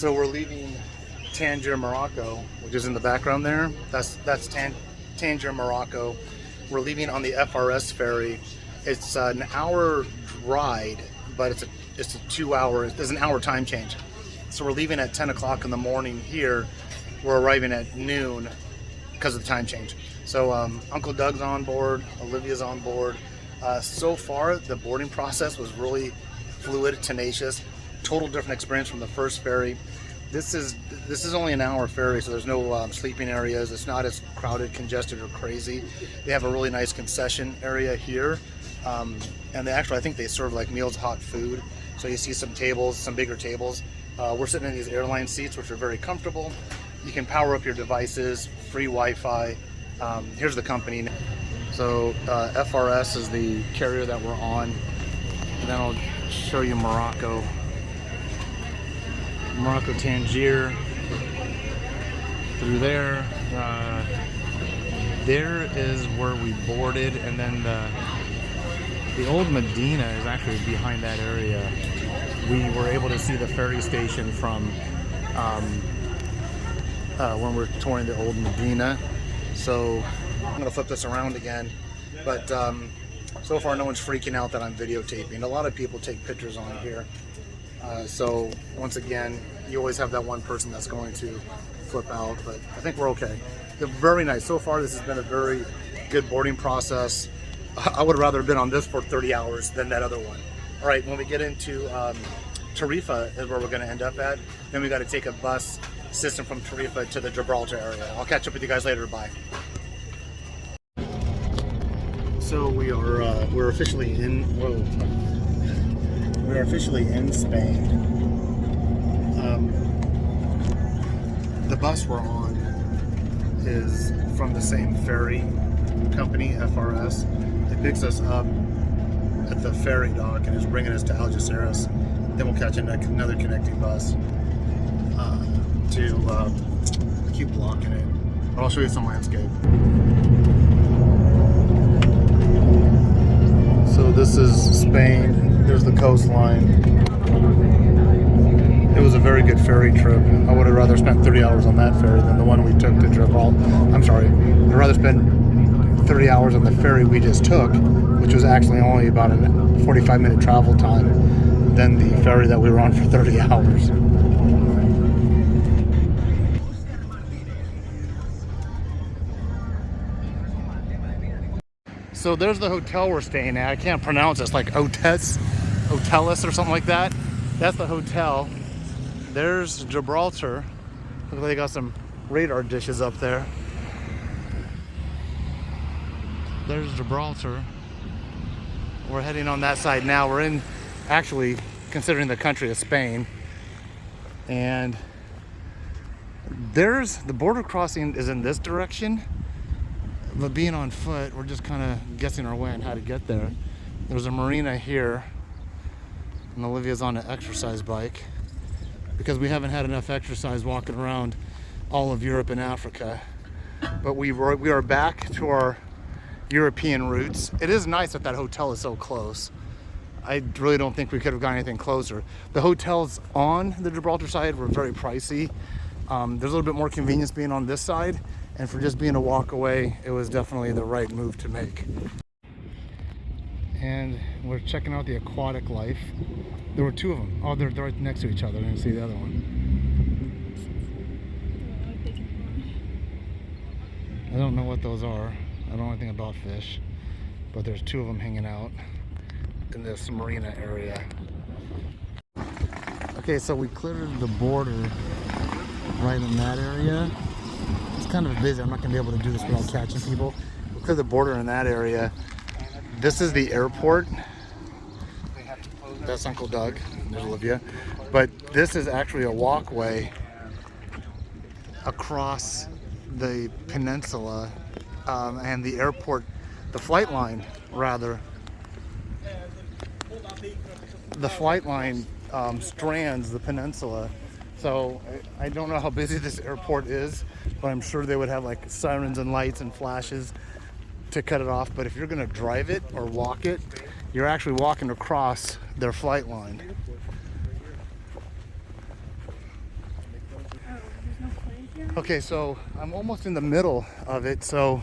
So we're leaving Tangier, Morocco, which is in the background there. That's Tangier, Morocco. We're leaving on the FRS ferry. It's an hour ride, but it's a 2 hour. There's an hour time change. So we're leaving at 10 o'clock in the morning here. We're arriving at noon because of the time change. So Uncle Doug's on board, Olivia's on board. So far, the boarding process was really fluid, tenacious, total different experience from the first ferry. This is only an hour ferry, so there's no sleeping areas. It's not as crowded, congested, or crazy. They have a really nice concession area here, and I think they serve like meals, hot food. So you see some tables, some bigger tables. We're sitting in these airline seats, which are very comfortable. You can power up your devices, free Wi-Fi. Here's the company. So FRS is the carrier that we're on. And then I'll show you Morocco. Morocco Tangier. Through there. There is where we boarded, and then the old Medina is actually behind that area. We were able to see the ferry station from when we're touring the old Medina. So I'm gonna flip this around again, but so far no one's freaking out that I'm videotaping. A lot of people take pictures on here, so once again, you always have that one person that's going to flip out, but I think we're okay. They're very nice. So far this has been a very good boarding process. I would rather have been on this for 30 hours than that other one. All right, when we get into Tarifa is where we're gonna end up at. Then we gotta take a bus system from Tarifa to the Gibraltar area. I'll catch up with you guys later. Bye. So we're officially in. We're officially in Spain. The bus we're on is from the same ferry company, FRS. It picks us up at the ferry dock and is bringing us to Algeciras. Then we'll catch another connecting bus to keep blocking it. But I'll show you some landscape. So this is Spain. There's the coastline. It was a very good ferry trip. I would have rather spent 30 hours on that ferry than the one we took to Gibraltar. I'm sorry. I'd rather spend 30 hours on the ferry we just took, which was actually only about a 45-minute travel time, than the ferry that we were on for 30 hours. So there's the hotel we're staying at. I can't pronounce it. It's like Hotelis or something like that. That's the hotel. There's Gibraltar. Look like they got some radar dishes up there. There's Gibraltar. We're heading on that side now. We're in, actually, considering the country of Spain. And there's, the border crossing is in this direction. But being on foot, we're just kind of guessing our way on how to get there. There's a marina here, and Olivia's on an exercise bike because we haven't had enough exercise walking around all of Europe and Africa. But we are back to our European roots. It is nice that hotel is so close. I really don't think we could have got anything closer. The hotels on the Gibraltar side were very pricey. There's a little bit more convenience being on this side. And for just being a walk away, it was definitely the right move to make. And we're checking out the aquatic life. There were two of them. Oh, they're right next to each other. I didn't see the other one. I don't know what those are. I don't know anything about fish. But there's two of them hanging out in this marina area. Okay, so we cleared the border right in that area. It's kind of busy. I'm not going to be able to do this without catching people. We'll clear the border in that area. This is the airport. That's Uncle Doug. There's Olivia. But this is actually a walkway across the peninsula and the airport, the flight line rather. The flight line strands the peninsula. So I don't know how busy this airport is, but I'm sure they would have like sirens and lights and flashes to cut it off. But if you're gonna drive it or walk it, you're actually walking across their flight line. Okay, so I'm almost in the middle of it. So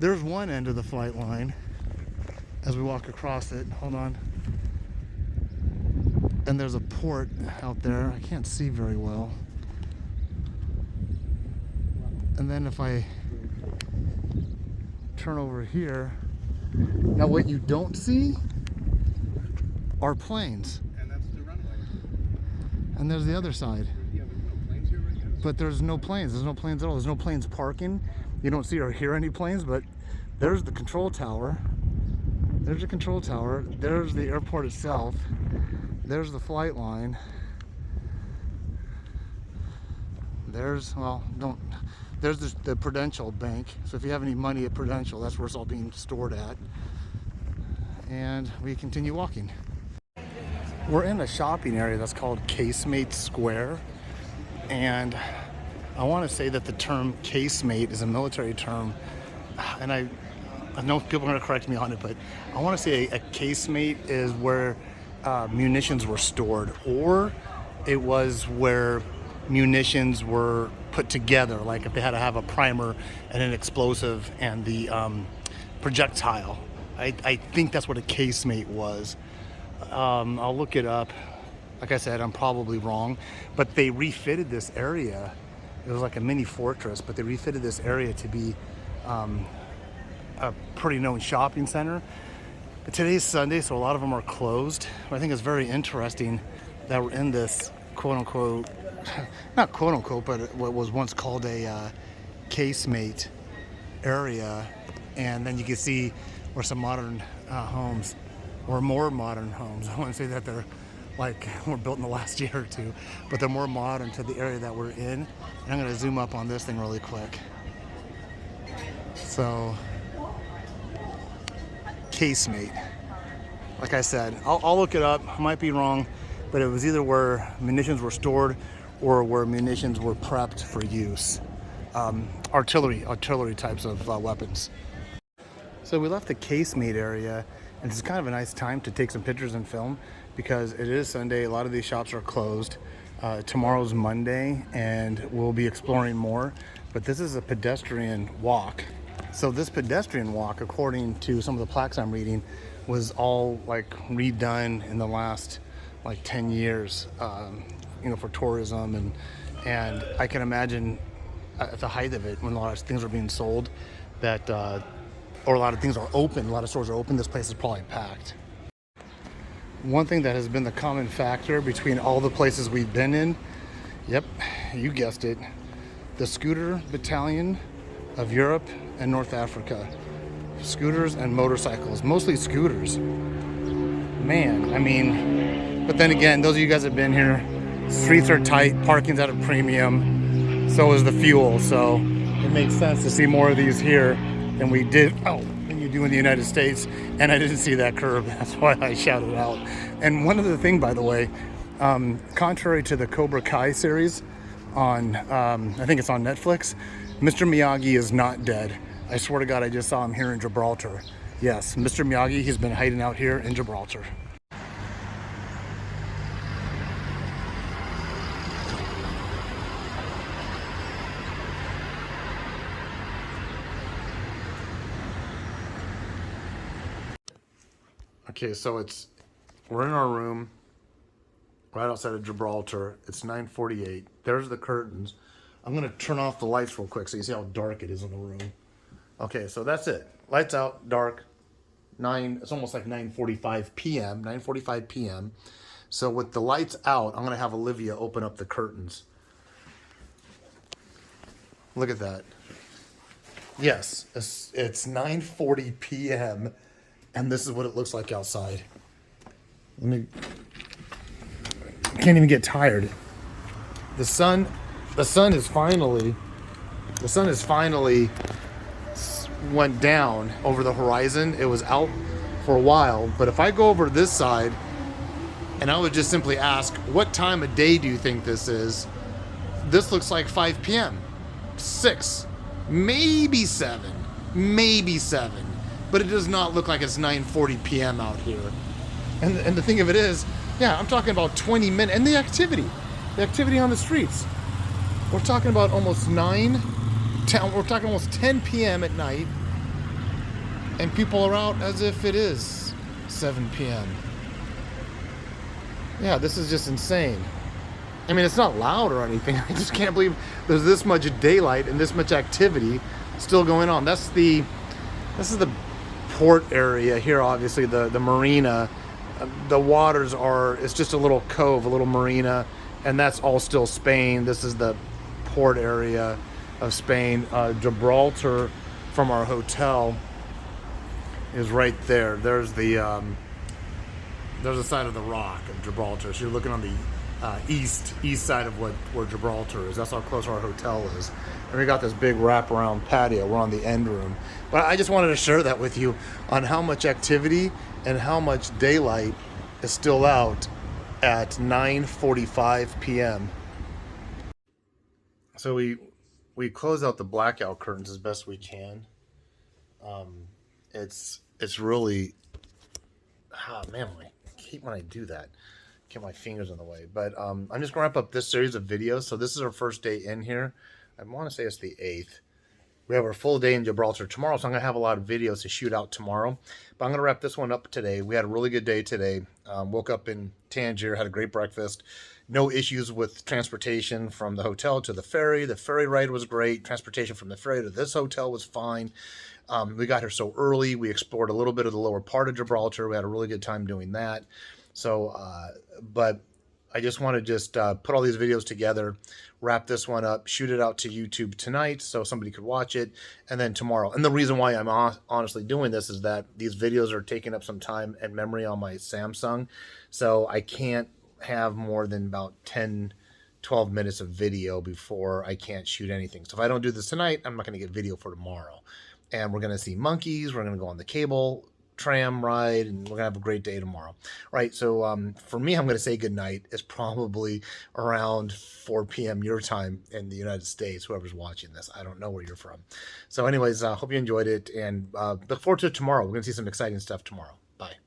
there's one end of the flight line as we walk across it. Hold on. And there's a port out there. I can't see very well. And then if I turn over here, now what you don't see are planes. And that's the runway. And there's the other side. Yeah, but no planes here right now? But there's no planes. There's no planes at all. There's no planes parking. You don't see or hear any planes, but there's the control tower. There's the control tower. There's the airport itself. There's the flight line. There's, well, there's the Prudential Bank. So if you have any money at Prudential, that's where it's all being stored at. And we continue walking. We're in a shopping area that's called Casemate Square. And I want to say that the term casemate is a military term. And I know people are going to correct me on it, but I want to say a casemate is where munitions were stored, or it was where munitions were put together, like if they had to have a primer and an explosive and the projectile. I think that's what a casemate was. I'll look it up. Like I said, I'm probably wrong, but they refitted this area. It was like a mini fortress, but they refitted this area to be a pretty known shopping center. But today's Sunday, so a lot of them are closed. I think it's very interesting that we're in this quote-unquote, not quote-unquote, but what was once called a casemate area. And then you can see where some modern homes, or more modern homes. I wouldn't say that they're like were built in the last year or two, but they're more modern to the area that we're in. And I'm gonna zoom up on this thing really quick. So, casemate. Like I said, I'll look it up. I might be wrong, but it was either where munitions were stored or where munitions were prepped for use. Artillery types of weapons. So we left the casemate area, and it's kind of a nice time to take some pictures and film because it is Sunday. A lot of these shops are closed. Tomorrow's Monday, and we'll be exploring more. But this is a pedestrian walk. So this pedestrian walk, according to some of the plaques I'm reading, was all like redone in the last like 10 years, for tourism. And I can imagine at the height of it, when a lot of things are being sold, that, or a lot of things are open, a lot of stores are open, this place is probably packed. One thing that has been the common factor between all the places we've been in, yep, you guessed it, the Scooter Battalion of Europe and North Africa. Scooters and motorcycles, mostly scooters. Man, I mean, but then again, those of you guys that have been here, streets are tight, parking's at a premium, so is the fuel. So it makes sense to see more of these here than we did, than you do in the United States. And I didn't see that curb, that's why I shouted out. And one other thing, by the way, contrary to the Cobra Kai series on, I think it's on Netflix, Mr. Miyagi is not dead. I swear to God, I just saw him here in Gibraltar. Yes, Mr. Miyagi, he's been hiding out here in Gibraltar. Okay, so we're in our room right outside of Gibraltar. It's 9:48. There's the curtains. I'm gonna turn off the lights real quick so you see how dark it is in the room. Okay, so that's it. Lights out, dark. It's almost like 9:45 p.m. 9:45 p.m. So with the lights out, I'm gonna have Olivia open up the curtains. Look at that. Yes, it's 9:40 p.m. and this is what it looks like outside. I can't even get tired. The sun is finally went down over the horizon. It was out for a while, but if I go over to this side and I would just simply ask, what time of day do you think this is? This looks like 5 p.m., 6, maybe 7, but it does not look like it's 9:40 p.m. out here. And the thing of it is, yeah, I'm talking about 20 minutes, and the activity on the streets. We're talking about almost 10, we're talking almost 10 p.m. at night, and people are out as if it is 7 p.m. Yeah, this is just insane. I mean, it's not loud or anything. I just can't believe there's this much daylight and this much activity still going on. This is the port area here, obviously, the marina. The waters are, it's just a little cove, a little marina, and that's all still Spain. This is the port area of Spain. Gibraltar from our hotel is right there. There's the side of the rock of Gibraltar. So you're looking on the east side of where Gibraltar is. That's how close our hotel is. And we got this big wraparound patio. We're on the end room. But I just wanted to share that with you on how much activity and how much daylight is still out at 9:45 p.m. So we close out the blackout curtains as best we can. It's really, man, I hate when I do that. Get my fingers in the way. But I'm just gonna wrap up this series of videos. So this is our first day in here. I want to say it's the 8th. We have our full day in Gibraltar tomorrow, so I'm going to have a lot of videos to shoot out tomorrow. But I'm going to wrap this one up today. We had a really good day today. Woke up in Tangier, had a great breakfast. No issues with transportation from the hotel to the ferry. The ferry ride was great. Transportation from the ferry to this hotel was fine. We got here so early. We explored a little bit of the lower part of Gibraltar. We had a really good time doing that. So, but I just want to put all these videos together, wrap this one up, shoot it out to YouTube tonight so somebody could watch it, and then tomorrow. And the reason why I'm honestly doing this is that these videos are taking up some time and memory on my Samsung, so I can't have more than about 10, 12 minutes of video before I can't shoot anything. So if I don't do this tonight, I'm not going to get video for tomorrow. And we're going to see monkeys, we're going to go on the cable tram ride, and we're gonna have a great day tomorrow. Right, so for me, I'm gonna say good night. It's probably around 4 p.m. your time in the United States, whoever's watching this. I don't know where you're from. So anyways, hope you enjoyed it, and look forward to tomorrow. We're gonna see some exciting stuff tomorrow. Bye.